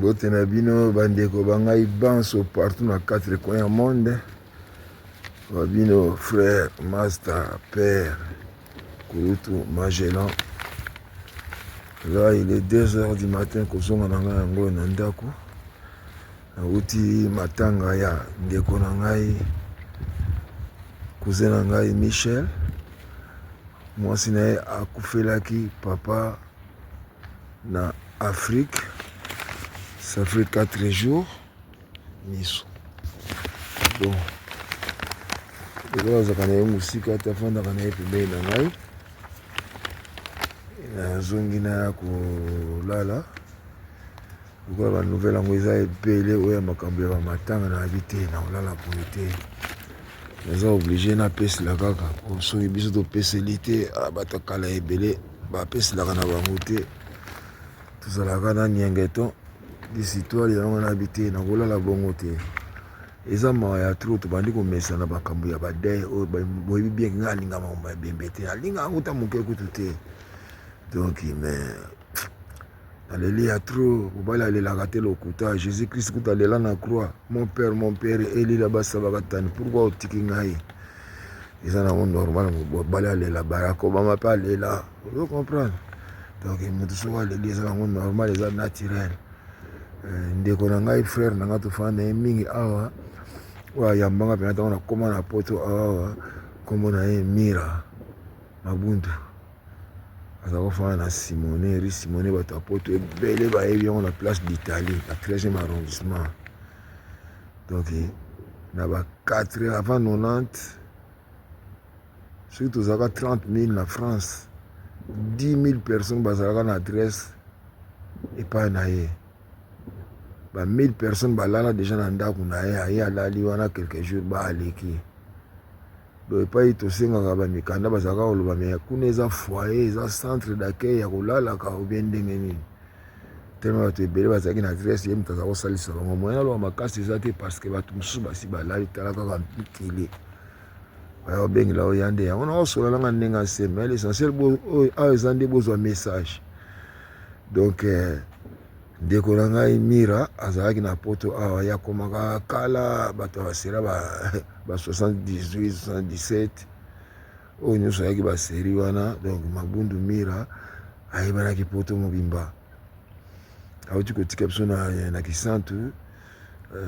Bote na bino bandeko bangai banso partout na 4 coins du monde. Babino frère, master, père, Kouroutou, Magellan. Là il est 2h du matin kozonga na ngai yango na ndako. Nauti matanga ya ndeko na ngai cousin na ngai Michel. Mwasi na ye akufelaki papa na Afrique. Ça fait 4 jours. Miso. Donc, je vais vous musika tafanda kana epembe na ngai. Na zongi na kolala. Pourquoi la nouvelle angoisa ebele oya makambo ya matanga na habité na olala polité. Nous sommes obligés na pesi la kaka. On soki biso to peselité abata kala ebele ba pesi la kana bango te. Tout ça la kana nyengeton. Des histoires on a habité na kolala bongo te. Eza ma ya trop to bandi ko mesa na bakambo ya badai o boyebi bien nga linga ma bembete alinga nguta muke kutu te. Donc mais aleli ya trop obala le la rater le kuta Jésus Christ kuta lela na croix mon père eli la basa bakatani pourquoi otiki ngai eza na normal bala le la barako ba pa lela vous comprenez. Donc mutu so wale eza na normal eza naturel. Ndeko na ngai frère na nga tofanda ye mingi awa wa yambanga pena tona koma na poto awa kombo na ye Mira Mabundu azako fana na Simone Rue Simone bato poto ebele bayebi yango na place d'Italie na 13e arrondissement. Donc na ba 4 avant 90 soki tozalaka 30 000 na France 10 000 personnes bazalaka na adresse epai na ye. 1000 personnes balala déjà na ndako na ye aye alali wana quelques jours ba aleki. Donc epai tosengaka bamikanda bazalaka koloba me kuna eza foyer eza centre d'accueil ya kolalaka obien ndenge nini tellement bato ebele bazalaki na adresse ye moto aza kosalisa bango moyen aloba makasi eza te parce que bato mosusu basi balali tala kaka mpikele baya kobengela oya nde yango na kosolalanga ndenge ase mais l'essentiel awa eza nde bozwa message. Donc ndeko na ngai Mira azalaki na poto awa ya komaka kala bato basera ba 78 77 oyo nyonso ayaki baseri wana. Donc Mabundu Mira ayebanaki poto mobimba awuti kotika biso na kisantu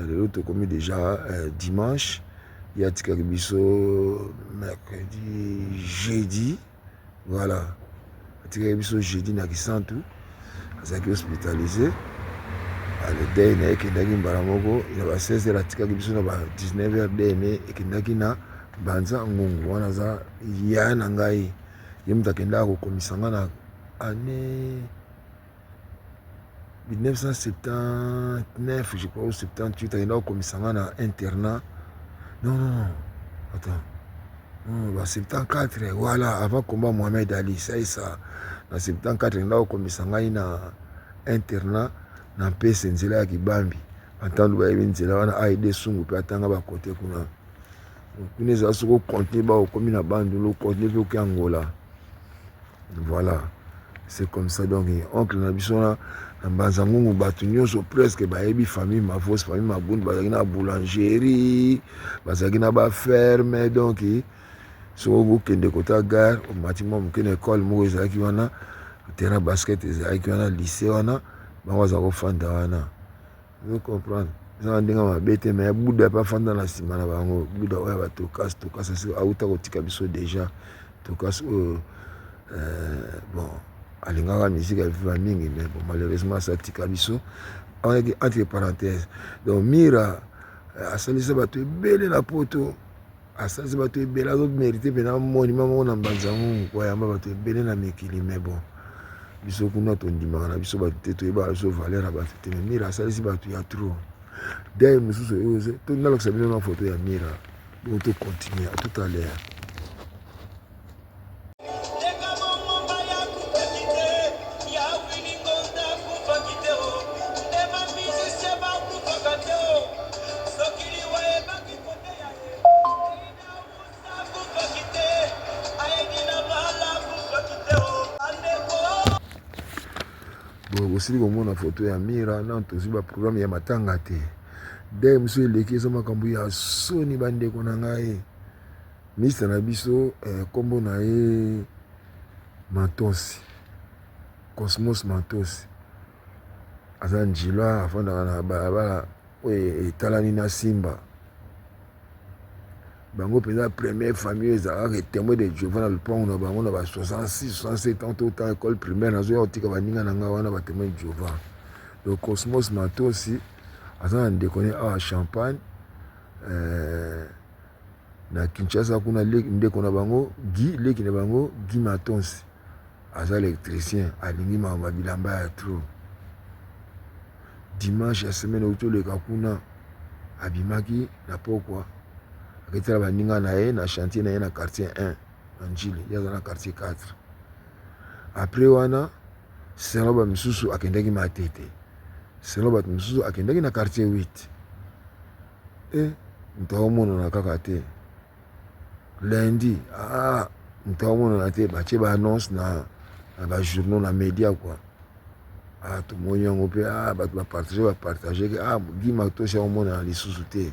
lelo tokomi déjà dimanche ye atikaki biso mercredi jeudi voilà atikaki biso jeudi na kisantu azalaki hospitalisé le dei na ekendaki mbala moko na ba 16h atikaki biso na ba 19h dene ekendaki na Banza Ngungu wana aza ya na ngai ye moto akendaka kokomisa nga na année 1979 je crois ou 78 akendaka kokomisa nga na internat non attends ba 74 voilà avant combat Mohamed Ali ça na 74 akendaka kokomisa ngai na internat na mpese nzela ya Kibambi antandu bayebi nzela wana aide sungu mpe atanga bakote kuna kuna ezala soki okontinue baokomi na bandulu okontinue mpe oke Angola. Voilà c'est comme ça. Donc oncle na biso na Mbanza Ngungu bato nyonso presque bayebi famille Mavos famille Mabundu bazalaki na boulangerie bazalaki na baferme. Donc soki okende kota gare omati mwa moke na ekole moko ezalaki wana terrain basket ezalaki wana lycée wana bango aza kofanda wana. Vous comprenez eza ndenge mabe te mais buda pa fanda na nsima na bango buda oyo batokasi tokasi auta kotika biso déjà tokasi oyo bon alingaka misika ya viva mingi mais bon malheureusement asa tika biso awanaki entre parenthèse. Donc Mira asalisa bato ebele na poto asalisa bato ebele azomérite mpena monima moko na Mbanza Ngungu kwa yamba bato ebele na mikili mais bon biso kuna tondimaka na biso bato te toyebaka biso valeur ya bato te mais Mira asalisi bato ya trop dei mosusu oyo tondalakisa bino na foto ya Mira bon tocontinue à tout à l'heure. osili komona photo ya Mira na tozi ba programme ya matanga te de monsieur eleki eza makambo ya soni bandeko na ngai ministre na biso kombo na ye Matosi Cosmos Matosi aza njilwa afandaka na balabala oyo etalani na Simba bango mpenza première famille ezalaka témoin de Jéhovah na lupango na bango na ba 66 67 ans to temps école primaire nazoya kotika baninga na ngai wana ba témoin de Jéhovah. Donc Cosmos Matosi aza na ndeko ne awa Champagne na Kinshasa kuna ndeko na bango leki na bango Guy Matonsi aza électricien alingi makambo bilamba ya trop. Dimanche ya semaine otoleka kuna abimaki na pokwa akitala baninga na ye na chantier na ye na quartier 1 na Njili yaza na quartier 4. Après wana selo ba misusu akendaki Matete selo ba misusu akendaki na quartier 8 mtaomona na kaka te lundi mtaomona na te batie ba annonce na ba journaux na média quoi tout le monde peut partager que Guy Matonsi au monde les sous-soutés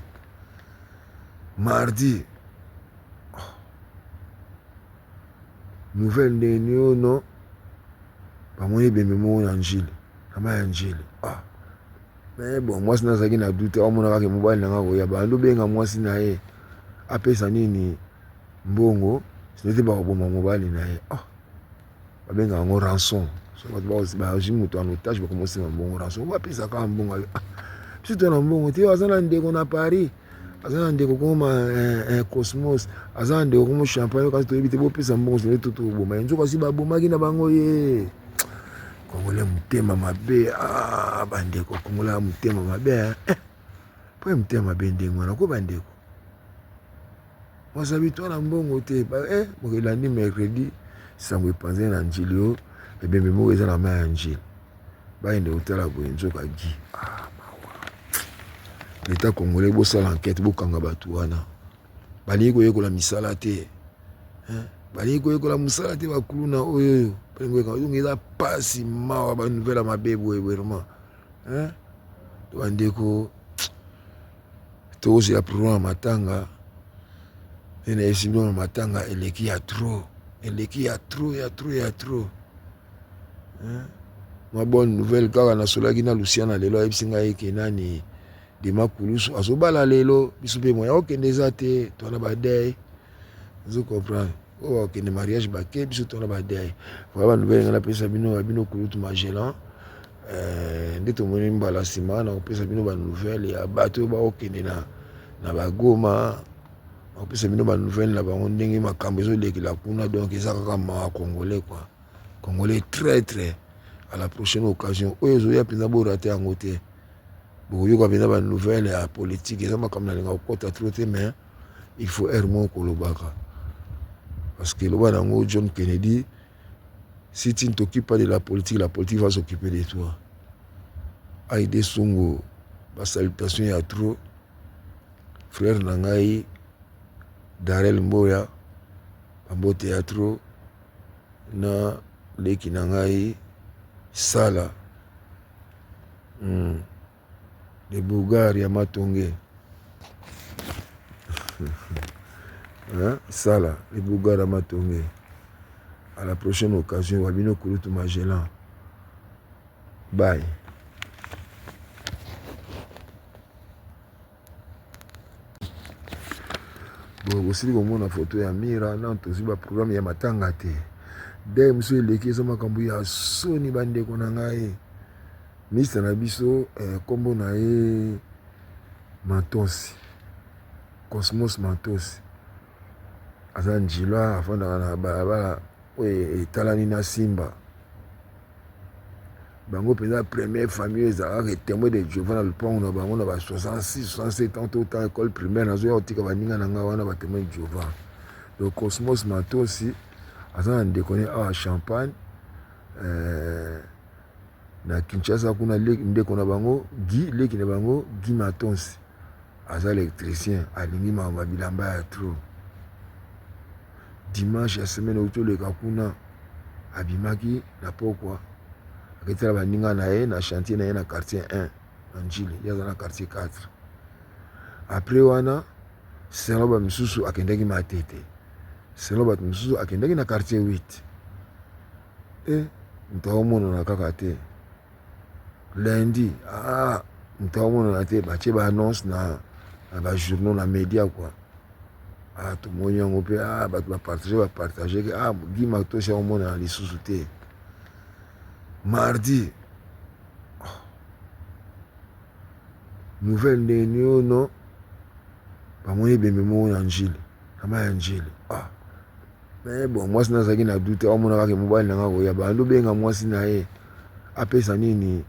mardi nouvelle de non pas moi bembe mo na Njili ama ya Njili mais bon moi sina zaki na doute au monde ka mobile na ngako ya bando benga moi sina ye apesa nini mbongo sinete ba ko mobile na ye babenga ngo rançon so ba jimuto en otage ba commencer na mbongo rançon ba pesa ka mbongo si tu na mbongo te azana ndeko na Paris azana ndeko koma Cosmos azana ndeko koma Champagne quand tu ebite bo pesa mbongo c'est tout boma nzoka si ba bomaki na bango ye kongole mutema mabe bandeko kongola mutema mabe po mutema mabe ndengo na ko bandeko wasabi to na mbongo te mokelandi mercredi sango epanze na Njili yo ebembe moko eza na mai ya Njili bayende otala boye nzoka Guy leta congolais bosala enquête bokanga bato wana balingi koyekola misala te balingi koyekola mosala te bakuluna oyo balingi eza pasi mawa banouvelle ya mabe boye vraiment to bandeko tozela programme ya matanga ena yesi bino na matanga eleki ya trop eleki ya trop ma bonne nouvelle kaka nasolaki na Luciana lelo ayebisi ngai eke nani Dima Kulusu azobala lelo biso mpe moya okende eza te twana badei ozo comprendre oyo okende mariage bake biso twana badei voya banouvelle ngai napesa bino Kulutu Magellan nde tomoni mbala nsima na kopesa bino banouvelle ya bato oyo baokende na bagoma opesa bino banouvelle na bango ndenge makambo ezolekela kuna donc eza kaka mawa congolais quoi congolais très à la prochaine occasion oyo ezoya mpenza borate yango te bokoyoka mpenza banouvelle ya politique eza makambo nalinga kokota tro te mais il faut aire moko kolobaka parce que loba nango John Kennedy si tu ne t'occupes pas de la politique va s'occuper de toi Aïdé Songo basalutation ya trop frère na ngai Darel Mboya Bambo Théâtre na leki na ngai Sala de Bulgarie ya Matonge Sala de Bulgarie ya Matonge à la prochaine occasion Wabino Kulutu Magellan bye. Osili komona photo ya Mira na tozi ba programme ya matanga te de monsieur eleki eza makambo ya soni bandeko na ngai ministre na biso kombo na ye Matosi Cosmos Matosi aza njilwa afandaka na balabala oyo etalani na Simba bango mpenza première famille ezalaka témoin de Jéhovah na lupango na bango na ba 66 67 ans to temps école primaire nazoya kotika baninga na ngai wana ba témoin de Jéhovah. Donc Cosmos Matosi aza na ndeko ne awa Champagne na Kinshasa kuna ndeko na bango leki na bango Guy Matonsi aza électricien alingi makambo bilamba ya trop. Dimanche ya semaine otoleka kuna abimaki na pokwa aketela baninga na ye na chantier na ye na quartier 1 na Njili yaza na quartier 4. Après wana selon ba misusu akendaki Matete, selon bato misusu akendaki na quartier 8. Ntaomonana kaka te. Lundi ntaomonana te batie ba annonce na ba journaux na média quoi. Tomoni yango mpe bato bapartage ke Guy Matosi aomonana lisusu te. Mardi nouvelle ndeni ono bamoni bembe moko na Njili kama ya Njili. Mais bon mwasi nazalaki na doute aomona kaka mobali nanga koya bando benga mwasi na ye apesa nini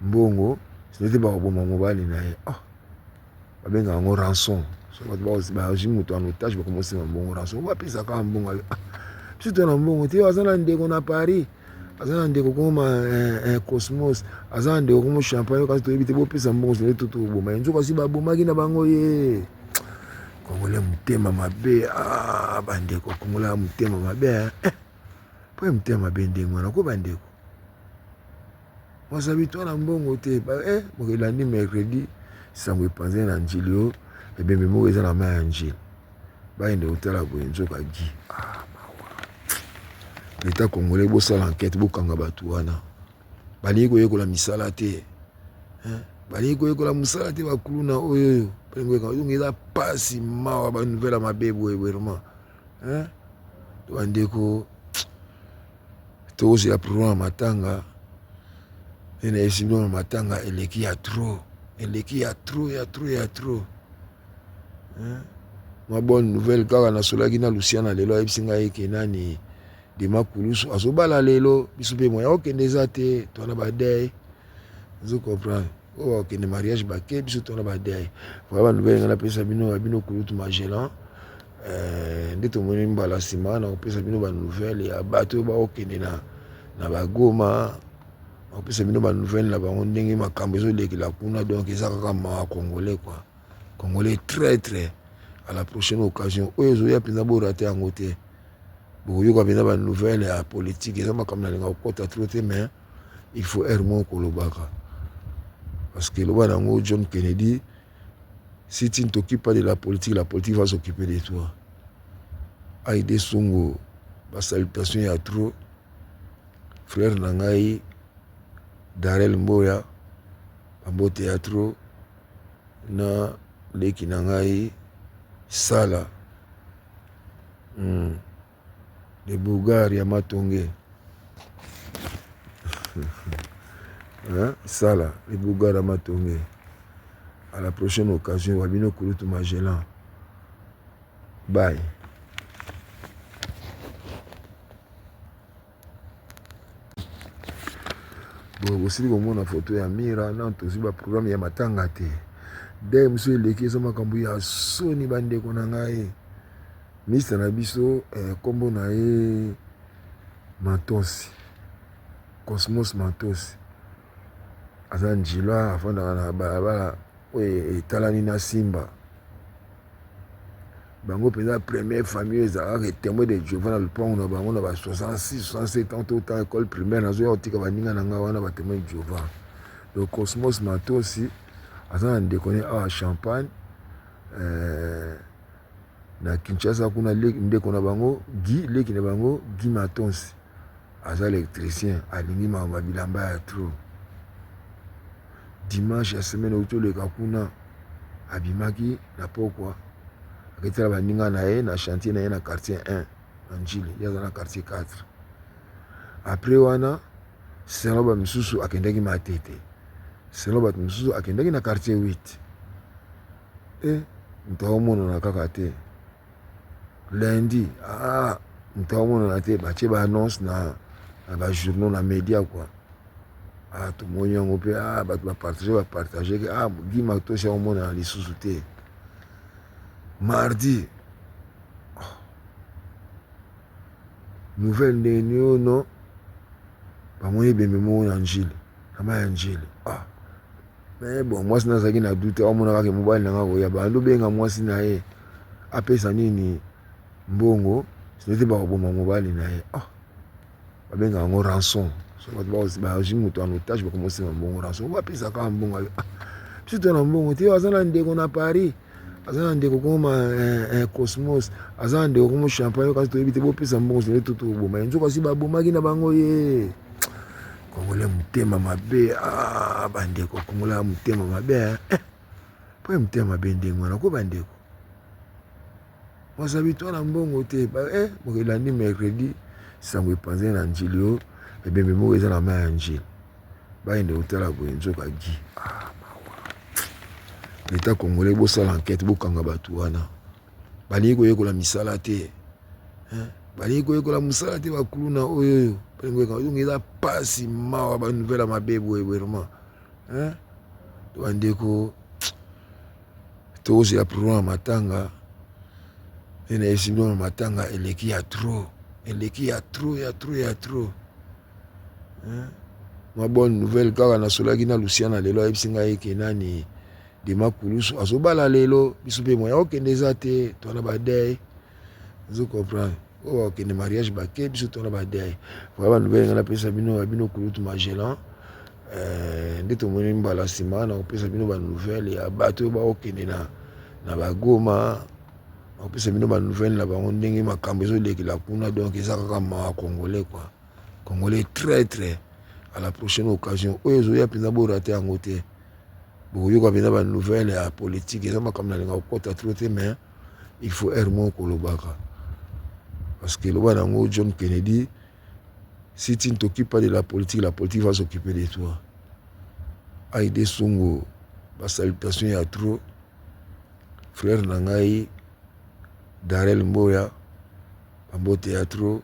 mbongo sinete bakoboma mobali na ye. Babenga yango rançon. So bato bazwi moto en otage bakomosenga mbongo rançon bapesa kaka mbongo biso to na mbongo te aza na ndeko na Paris, aza na ndeko koma Cosmos, aza na ndeko koma Champagne kasi toyebi te bopesa mbongo sinete to toboma nzoka kasi babomaki na bango ye. Kongole mutema mabe bandeko kongola mutema mabe po mutema mabe ndenge wana ko bandeko wasabi to na mbongo te mokelandi mercredi sango epanze na Njili o ebembe moko eza na mai ya Njili bayende kotala boye nzoka Guy leta congolais bosala enquête bokanga bato wana balingi koyekola misala te balingi koyekola mosala te bakuluna oyo donc eza pasi mawa banouvelle mabe boye vraiment to bandeko tokozela problème ya matanga ena esibilo na matanga eleki ya trop ma bonne nouvelle kaka nasolaki na Luciana lelo ayebisi ngai eke nani Dima Kulusu azobala lelo biso mpe moya okende eza te twana badei ozo comprendre okende mariage bake biso twana badei voilà banouvelle ngai napesa bino Kulutu Magellan nde tomoni mbala nsima na kopesa bino banouvelle ya bato oyo baokende na bagoma nakopesa bino banouvelle na bango ndenge makambo ezolekela kuna donc eza kaka mawa congolais quoi congolais très à la prochaine occasion oyo ezoya mpenza borate yango te bokoyoka mpenza banouvelle ya politique eza makambo nalinga kokota tro te mais il faut aire moko kolobaka parce que loba nango John Kennedy si tu ne t'occupes pas de la politique va s'occuper de toi. Aïdé Songo basalutation ya trop frère na ngai Darel Mboya bambote ya trop na leki na ngai Sala de Bulgarie ya Matonge Sala de Bulgarie ya Matonge. À la prochaine occasion wabino Kulutu Magellan. Bye. Bon, aussi komona photo ya Mira na tozi ba programme ya matanga te. Dès monsieur eleki eza makambo ya soni bandeko na ngai. Ministre na biso kombo na ye Matosi. Cosmos Matosi. Aza Njila afandaka na balabala oyo etalani na Simba. Bango mpenza première famille ezalaka témoin de Jéhovah na lupango na bango na ba 66 67 ans autant école primaire nazoya kotika baninga na nga wana ba témoin de Jéhovah. Donc Cosmos Matosi aza na ndeko ne awa Champagne na Kinshasa kuna ndeko na bango Guy leki na bango Guy Matosi aza électricien alingi makambo ya bilamba ya trop. Dimanche ya semaine otoleka kuna abimaki na pokwa aketela baninga na ye na chantier na ye na quartier 1 na Njili yaza na quartier 4. Après wana selon ba misusu akendaki Matete, selon bato misusu akendaki na quartier 8. Ntaomonana kaka te. Lundi ntaomonana te batie ba annonce na ba journaux na média quoi. Tomoni yango mpe bato bapartage ke Guy Matosi aomonana lisusu te. Mardi nouvelle ndeni ono bamoni bembe moko na Njili kama ya Njili. Mais bon mwasi nazalaki na doute aomona kaka mobali nanga koya bando benga mwasi na ye apesa nini mbongo sinete bakoboma mobali na ye. Babenga yango rançon. bazwi moto en otage bakomosema mbongo rançon bapesaka mbongo biso to na mbongo te aza na ndeko na Paris aza na ndeko koma Cosmos aza na ndeko komo champagne kasi toyebi te bopesa mbongo sene to toboma nzoka si babomaki na bango ye Congolais motema mabe bandeko Congolais motema mabe po motema mabe ndenge wana ko bandeko wasabi to na mbongo te mokelandi mercredi sango epanze na njili yo ebembe moko eza na mai ya njili bayende kotala boye nzoka gi l'État congolais bosala enquête bokanga bato wana balingi koyekola misala te balingi koyekola mosala te bakuluna oyo donc eza pasi mawa banouvelle mabe boye vraiment to bandeko tozela problème ya matanga ena esimbi na matanga eleki ya trop ma bonne nouvelle kaka nasolaki na Luciana lelo ayebisi ngai eke nani Dima Kulusu azobala lelo biso mpe moya okende eza te twana badei ozo comprendre oyo okende mariage bake biso twana badei voya banouvelle ngai napesa bino kulutu magellan nde tomoni mbala nsima na kopesa bino banouvelle ya bato oyo baokende na bagoma nakopesa bino banouvelle na bango ndenge makambo ezolekela kuna donc eza kaka mawa congolais quoi congolais très très à la prochaine occasion oyo ezoya mpenza borate yango te bokoyoka mpenza banouvelle ya politique eza makambo nalinga kokota tro te mais il faut aire moko kolobaka parce que loba nango John Kennedy si tu ne t'occupes pas de la politique va s'occuper de toi Aïdé Songo basalutation ya trop frère na ngai Darel Mboya bambote ya trop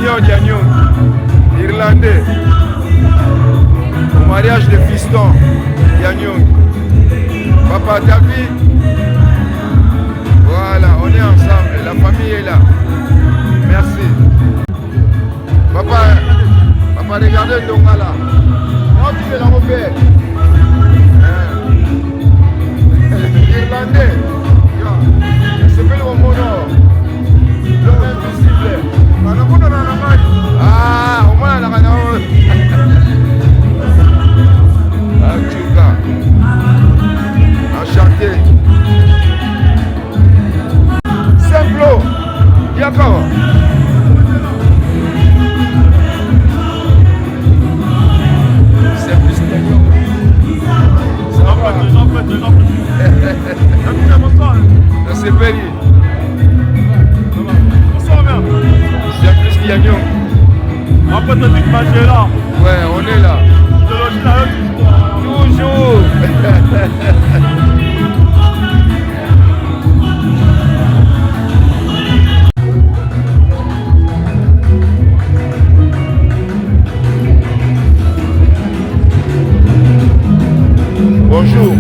Junior Diagnon, Irlandais, au mariage de fiston Diagnon. Papa, t'as vu? Voilà, on est ensemble, la famille est là. Merci. Papa, regardez le donga là. Non, tu veux la refaire. Irlandais, c'est pas le moment. Ah, au moins la rana. Enchanté. Simple. D'accord. C'est Belly. Bonsoir, merde. C'est plus qu'il y a mieux. Après, t'as dit que Magé là. Ouais, on est là. Je te loge là, toujours. Bonjour.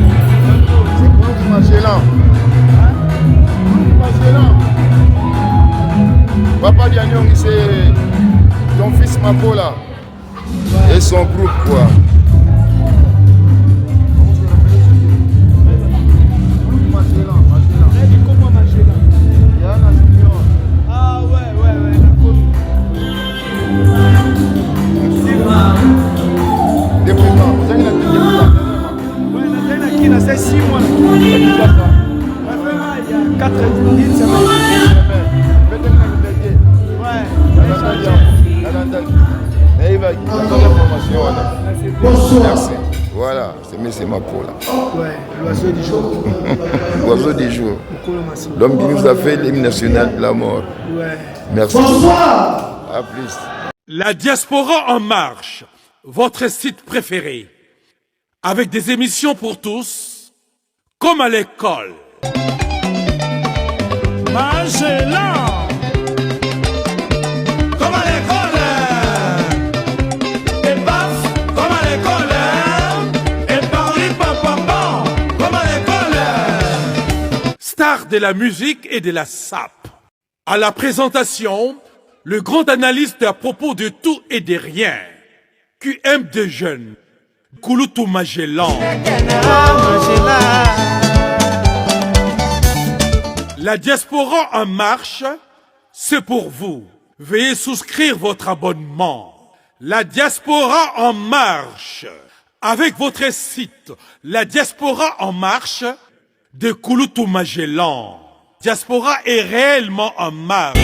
C'est Bruce Magellan. Papa Diagnon, c'est ton fils Mapola et son groupe quoi. Ah ouais, la c'est 6 mois. 4 semaines. Merci. Voilà, c'est mais c'est ma peau là. Ouais, l'oiseau du jour. L'oiseau du jour. L'homme qui nous a fait l'hymne national de la mort. Ouais. Merci. Bonsoir. À plus. La Diaspora en marche, votre site préféré, avec des émissions pour tous, comme à l'école. Magellan. Comme à l'école. Et paf, comme à l'école. Et Paris, pam, comme à l'école. Star de la musique et de la sape. À la présentation, le grand analyste à propos de tout et de rien. QM de jeunes. Kouloutou Magellan. La Diaspora en marche, c'est pour vous. Veuillez souscrire votre abonnement. La Diaspora en marche. Avec votre site, La Diaspora en marche de Kouloutou Magellan. Diaspora est réellement en marche.